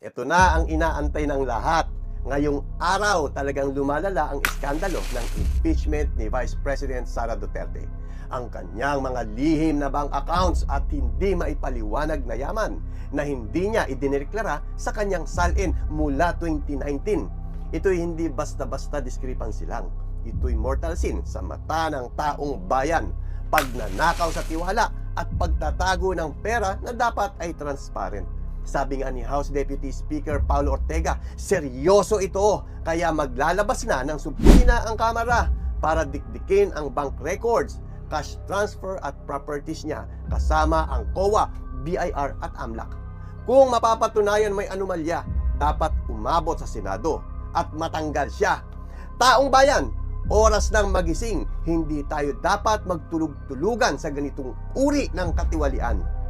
Ito na ang inaantay ng lahat. Ngayong araw talagang lumalala ang iskandalo ng impeachment ni Vice President Sara Duterte. Ang kanyang mga lihim na bank accounts at hindi maipaliwanag na yaman na hindi niya idineklara sa kanyang salin mula 2019. Ito'y hindi basta-basta discrepancy lang. Ito'y mortal sin sa mata ng taong bayan, pagnanakaw sa tiwala at pagtatago ng pera na dapat ay transparent. Sabi nga ni House Deputy Speaker Paulo Ortega, seryoso ito, kaya maglalabas na ng subpoena ang Kamara para dikdikin ang bank records, cash transfer at properties niya kasama ang COA, BIR at AMLAC. Kung mapapatunayan may anomalya, dapat umabot sa Senado at matanggal siya. Taong bayan, oras ng magising, hindi tayo dapat magtulog-tulugan sa ganitong uri ng katiwalian.